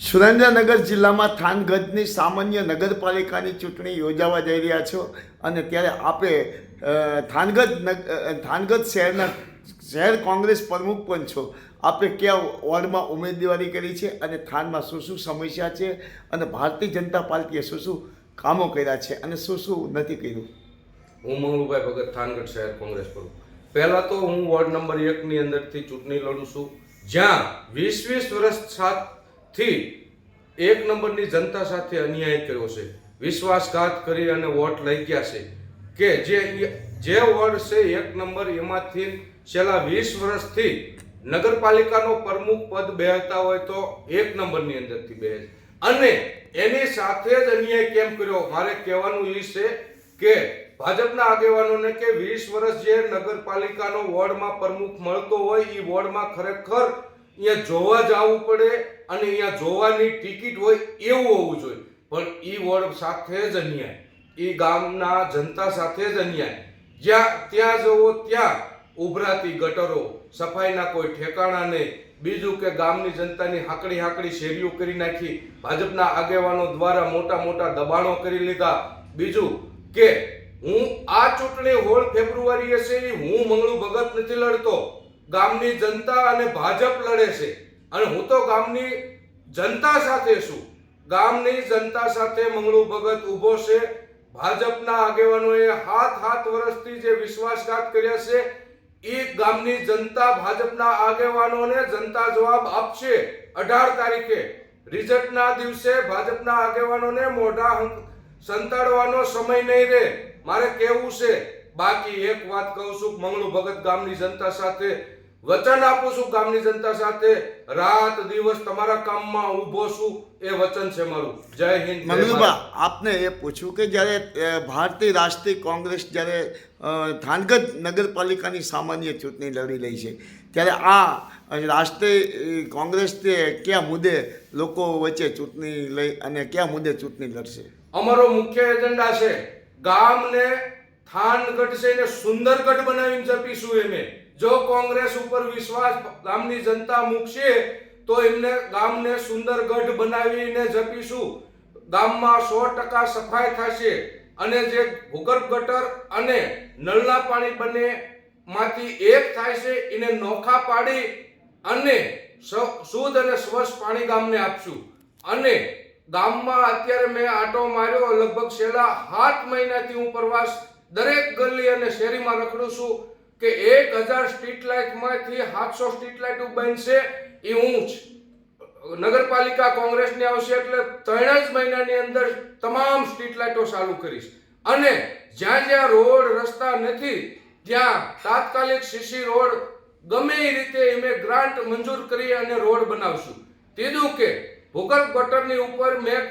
સુરેન્દ્રનગર જિલ્લામાં થાનગઢની સામાન્ય નગરપાલિકાની ચૂંટણી યોજાવા જઈ રહ્યા છો અને ત્યારે આપે થાનગઢ શહેર કોંગ્રેસ પ્રમુખ પણ છો. આપે કયા વોર્ડમાં ઉમેદવારી કરી છે અને થાનમાં શું શું સમસ્યા છે અને ભારતીય જનતા પાર્ટીએ શું શું કામો કર્યા છે અને શું શું નથી કર્યું? હું મંગળુભાઈ ભગત, થાનગઢ શહેર કોંગ્રેસ પ્રમુખ. પહેલાં તો હું વોર્ડ નંબર 1ની અંદરથી ચૂંટણી લડું છું, જ્યાં 20 વર્ષથી 1 નંબરની જનતા સાથે અન્યાય કર્યો છે, વિશ્વાસઘાત કરી અને વોટ લઈ ગયા છે. કે જે વોર્ડ છે 1 નંબર, એમાંથી છેલ્લા 20 વર્ષથી નગરપાલિકાનો પ્રમુખ પદ બેહતા હોય તો 1 નંબરની અંદરથી બેહે છે. અને એની સાથે જ અન્યાય કેમ કર્યો, મારે કહેવાનું એ છે કે ભાજપના આગેવાનોને કે 20 વર્ષ જે નગરપાલિકાનો વોર્ડમાં પ્રમુખ મળતો હોય એ વોર્ડમાં ખરેખર અહીંયા જોવા જવું પડે અને અહીંયા જોવાની ટિકિટ હોય એવું હોવું જોઈએ. પણ એ વોર્ડ સાથે જ અન્યાય, એ ગામના જનતા સાથે જ અન્યાય. ત્યાં જવો ત્યાં ઉભરાતી ગટરો, સફાઈના કોઈ ઠેકાણા નહીં. બીજું કે ગામની જનતાની હાકડી શેરીઓ કરી નાખી, ભાજપના આગેવાનો દ્વારા મોટા મોટા દબાણો કરી લીધા. બીજું કે હું આ ચૂંટણી હોળ ફેબ્રુઆરીએ છે હું મંગળુ ભગત નથી લડતો, ગામની જનતા અને ભાજપ લડે છે. અને હું તો ગામની જનતા સાથે છું, ગામની જનતા સાથે મંગળુ ભગત ઊભો છે. ભાજપના આગેવાનોએ 7 વર્ષથી જે વિશ્વાસઘાત કર્યા છે એ ગામની જનતા ભાજપના આગેવાનોને જનતા જવાબ આપશે. 18 તારીખે રિઝલ્ટના દિવસે ભાજપના આગેવાનોને મોઢા સંતાડવાનો સમય નહીં રહે. મારે કહેવું છે. બાકી એક વાત કહું છું, મંગળુ ભગત ગામની જનતા સાથે વચન આપું છું, ગામની જનતા સાથે રાત દિવસ તમારા કામમાં ઊભો છું, એ વચન છે મારું. જય હિન્દ. મંગલુભા, આપને એ પૂછ્યું કે જ્યારે ભારતીય રાષ્ટ્રીય કોંગ્રેસ જ્યારે થાનગઢ નગરપાલિકાની સામાન્ય ચૂંટણી લડી રહી છે, ત્યારે આ રાષ્ટ્રીય કોંગ્રેસ કયા મુદ્દે લોકો વચ્ચે ચૂંટણી લઈ અને કયા મુદ્દે ચૂંટણી લડશે? અમારો મુખ્ય એજન્ડા છે ગામને થાનગઢ છે ને સુંદરગઢ બનાવીને જપીશું. એમે જો કોંગ્રેસ ઉપર વિશ્વાસ ગામની જનતા મૂકશે તો એમને ગામને સુંદરગઢ બનાવીને જપીશું. ગામમાં 100% સફાઈ થશે અને જે ભૂગર્ભ ગટર અને નળના પાણી બંને માંથી એક થાય છે એને નોખા પાડી અને શુદ્ધ અને સ્વચ્છ પાણી ગામને આપશું. અને ગામમાં અત્યારે મેં આંટો માર્યો, લગભગ છેલ્લા 7 મહિનાથી હું પ્રવાસ દરેક ગલી અને શેરીમાં રખડું છું કે 1000 સ્ટ્રીટ લાઇટમાંથી 700 સ્ટ્રીટ લાઇટો બનશે. એ હું નગરપાલિકા કોંગ્રેસની આવશે એટલે 3 જ મહિનાની અંદર તમામ સ્ટ્રીટ લાઇટો ચાલુ કરીશ. અને જ્યાં જ્યાં રોડ રસ્તા નથી ત્યાં તાત્કાલિક સીસી રોડ ગમે એ રીતે અમે ગ્રાન્ટ મંજૂર કરી અને રોડ બનાવશું. ત્રીજું કે ભૂગર્ભ ગટરની ઉપર મેં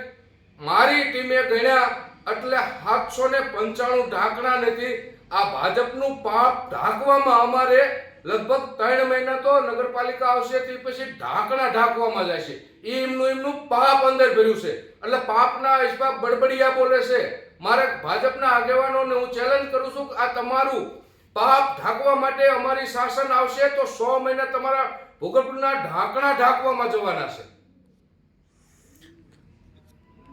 મારી ટીમે ગણ્યા એટલે 795 ઢાંકણા નથી. આ ભાજપનું પાપ ઢાંકવામાં અમારે લગભગ 3 મહિના તો નગરપાલિકા આવશે તે પછી ઢાંકણા ઢાંકવામાં જાય છે. એમનું પાપ અંદર ભર્યું છે. એટલે પાપના હિસાબ બડબડિયા બોલે છે. મારે ભાજપના આગેવાનોને હું ચેલેન્જ કરું છું કે આ તમારું પાપ ઢાંકવા માટે અમારી શાસન આવશે તો 100 મહિના તમારા ભૂગર્ભના ઢાંકણા ઢાંકવામાં જવાના છે.